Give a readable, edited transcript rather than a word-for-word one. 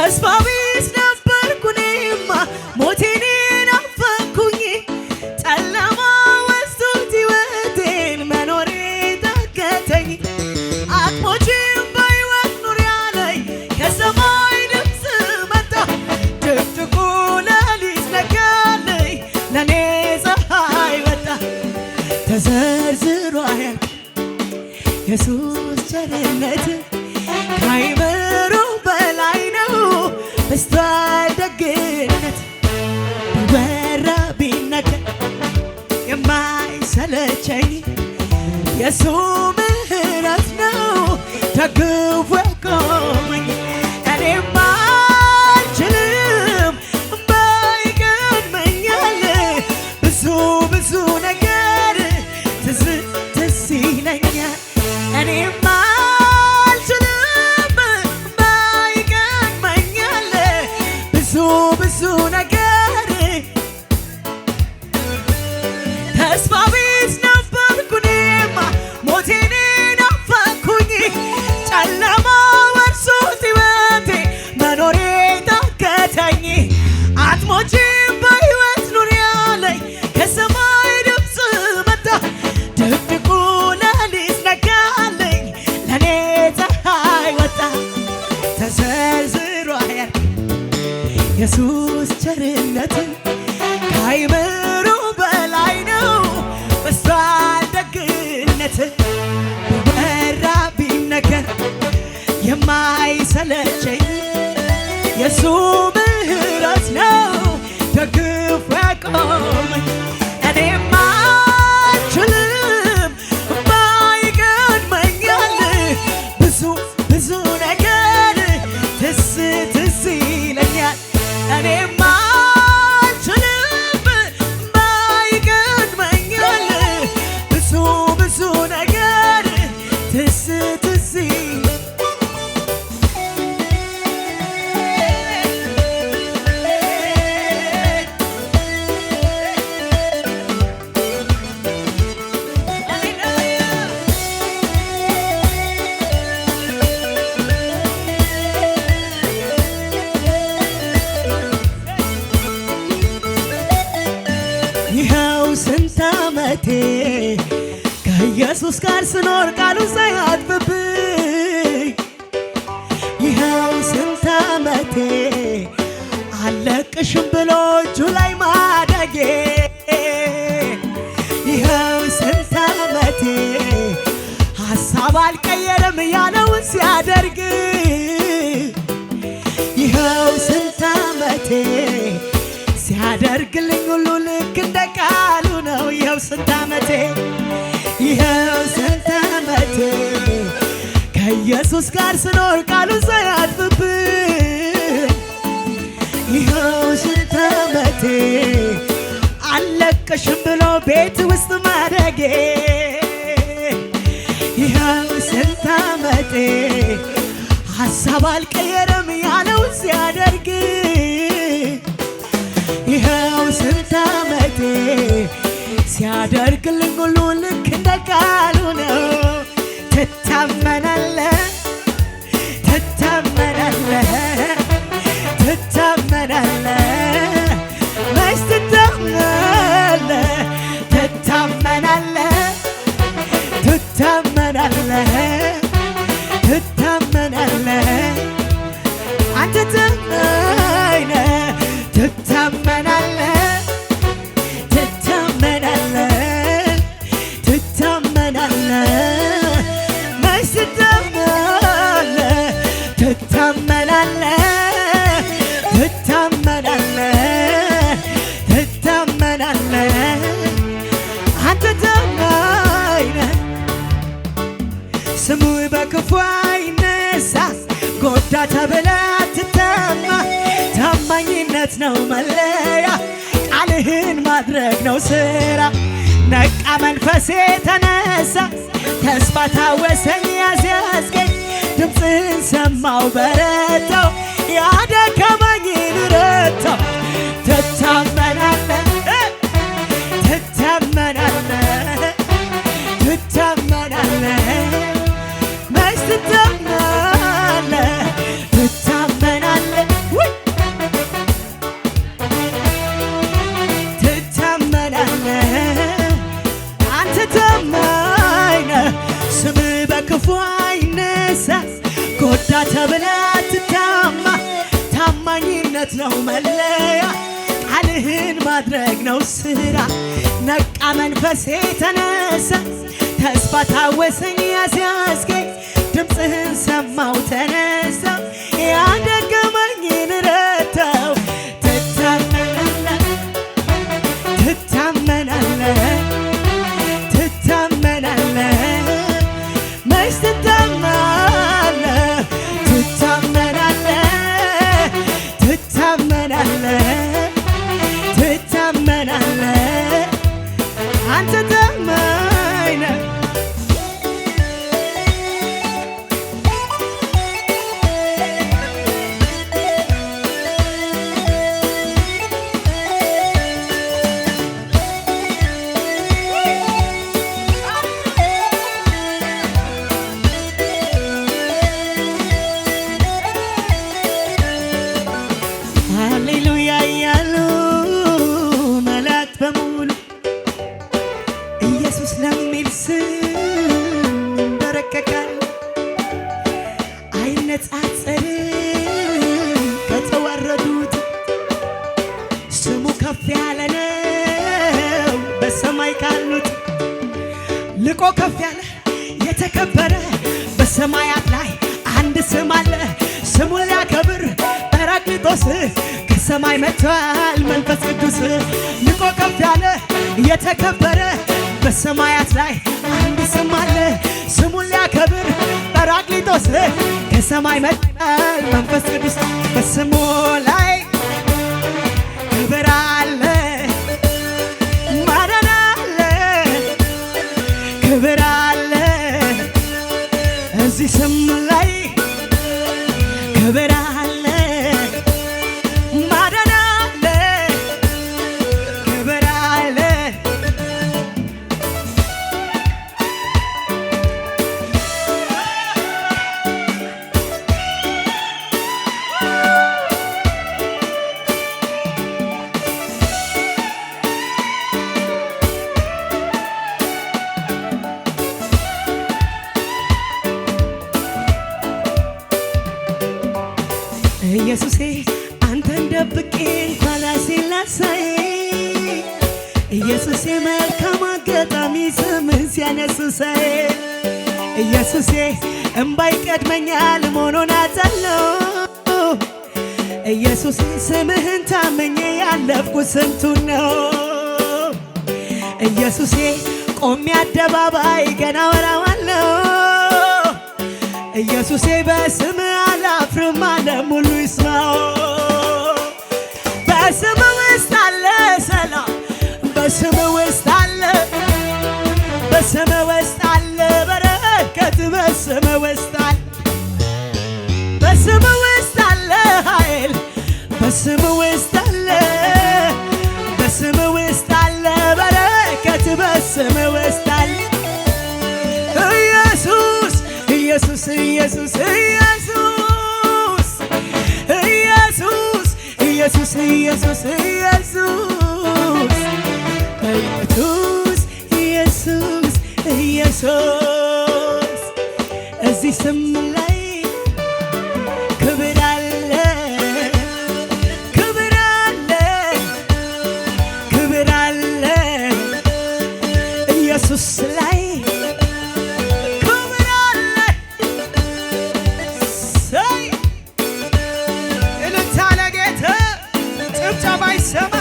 ተስፋ ቢስ ነበርኩ እኔማ ሞቴን ናፈኩኝ ጨለማ ወስዶት ሕይወቴን መኖሬ ታከተኝ አቅሞቼም በሕይወት ኑር ያለኝ ከሰማይ ድምፅ መጣ ድቅድቁ ሌሊት ነጋልኝ ለኔ ፀሐይ ወጣ ተዘርዝሮ አያልቅ ኢየሱስ ቸርነት ከአይምሮ በላይ ነው በስቷል ደግነት ቢወራ ቢነገር የማይሰለቸኝ የሱ ምሕረት ነው ደግፎ ያቆመኝ እኔማ አልችልም ባይገርመኛል ብዙ ብዙ ነገር ትዝ ትዝ ይለኛል እኔማ አልችልም ባይገርመኛል ብዙ ብዙ ነገር ተስፋ ቢስ ነበርኩ እኔማ ሞቴን ናፈኩኝ ጨለማ ወርሶት ሕይወቴ መኖሬ ታከተኝ አትሞቺም በሕይወት ኑሪ ያለኝ ከሰማይ ድምፅ መጣ ድቅድቁ ሌሊት ነጋልኝ ለኔ ፀሐይ ወጣ ተዘርዝሮ አያልቅ ኢየሱስ ቸርነት ከአይምሮ በላይ ነው በስቷል ደግነት ቢወራ ቢነገር የማይሰለቸኝ የሱ ምሕረት ነው ደግፎ ያቆመኝ እኔማ አልችልም ባይገርመኛል ብዙ ብዙ ነገር ትዝ ትዝ ይለኛል እኔማ አልችልም ባይገርመኛል ብዙ ብዙ ነገር ትዝ ትዝ ይኸው ስንት ዓመቴ ከኢየሱስ ጋር ስኖር ቃሉን ሳያጥፍብኝ ይኸው ስንት ዓመቴ አለቅሽም ብሎ እጁ ላይ ማደጌ ይኸው ስንት ዓመቴ ሐሳብ አልቀየረም ያለውን ሲያደርግ ይኸው ስንት ዓመቴ ሲያደርግልኝ ሁሉ ልክ እንደ ቃሉ ነው ይኸው ስንት ዓመቴ ይኸው ስንት ዓመቴ ከኢየሱስ ጋር ስኖር ቃሉን ሳያጥፍብኝ ይኸው ስንት ዓመቴ አለቅሽም ብሎ ቤት ውስጥ ማደጌ ይኸው ስንት ዓመቴ ሐሳብ አልቀየረም ያለውን ሲያደርግ ይኸው ስንት ዓመቴ ሲያደርግልኝ ሁሉ ልክ እንደ ቃሉ ነው ትታመናለህ ትታመናለህ ትታመናለህ መች ትታመናለህ ትታመናለህ ትታመናለህ ትታመናለህ አንተ ታማኝ ነህ ትታመናለህ ትታመናለህ ትታመናለህ መች ትታመናለህ ትታመናለህ ትታመናለህ ትታመናለህ አንተ ታማኝ ነህ ስሙ በክፉ አይነሳ ጎዳ ተብለህ አትታማ ታማኝነት ነው መለያ ቃልህን ማድረግ ነው ስራ ነቃ መንፈሴ ተነሳ ተስፋ ታወሰኝ ያስያዝገኝ ድምፅህን ሰማው በረታው ያደከመኝን ረታው ትታመናለህ ትታመናለህ ትታመናለህ መች ትታመናለህ ትታመናለህ ተብላ ትታማ ታማኝነት ነው መለያ ቃልህን ማድረግ ነው ስራ ነቃ መንፈሴ ተነሳ ተስፋ ታወሰኝ ያስያዝከኝ ድምፅህን ሰማው ተነሳ ያደገመኝን ረታው ትታመናለህ ትታመናለህ ትታመናለህ መች ትታመናለህ ትታመናለህ ትታመናለህ ትታመናለህ አንተ ታማኝ ነህ ሃሌሉያ እያሉ መላእክት በሙሉ ኢየሱስ ለሚል ስም ይንበረከካል አይነጻጸርም ከተዋረዱት ስሙ ከፍ ያለ ነው በሰማይ ካሉት ልቆ ከፍ ያለ የተከበረ በሰማያት ላይ አንድ ስም አለ ስሙን ሊያከብር ጰራቅሊጦስ ከሰማይ መጥቷል መንፈስ ቅዱስ ልቆ ከፍ ያለ የተከበረ በሰማያት ላይ አንድ ስም አለ ስሙን ሊያከብር ጰራቅሊጦስ ከሰማይ መጥቷል መንፈስ ቅዱስ በስሙ ላይ ክብር አለ ማዳን አለ ክብር አለ እዚህ ስም ላይ ክብር አለ ማዳን አለ ክብር አለ ኢየሱሴ አንተን ደብቄ እንኳን ራሴን ላሳይ ኢየሱሴ መልካም አጋጣሚ ስምህን ሲያነሱ ሳይ ኢየሱሴ እምባይ ቀድመኛል መሆኑን አጣለሁ ኢየሱሴ ስምህን ታመኜ ያለፍኩት ስንቱን ነው ኢየሱሴ ቆሜ አደባባይ ገና ወራዋለሁ ኢየሱሴ በስምህ አላፍርም ዓለም ሁሉ ይስማው በስምህ ውስጥ አለ ሰላም በስምህ ውስጥ አለ በስምህ ውስጥ አለ በረከት በስምህ ውስጥ አለ በስምህ ውስጥ አለ ኃይል በስምህ ውስጥ አለ በስምህ ውስጥ አለ በረከት በስምህ ውስጥ አለ ኢየሱስ ኢየሱስ ኢየሱስ ኢየሱስ ኢየሱስ ኢየሱስ ኢየሱስ ኢየሱስ ኢየሱስ ኢየሱስ እዚህ ስም ላይ ክብር አለ ክብር አለ ክብር አለ ኢየሱስ ላይ ክብር አለ ሰይ እልልታ ለጌታ ጭብጨባ ይሰማ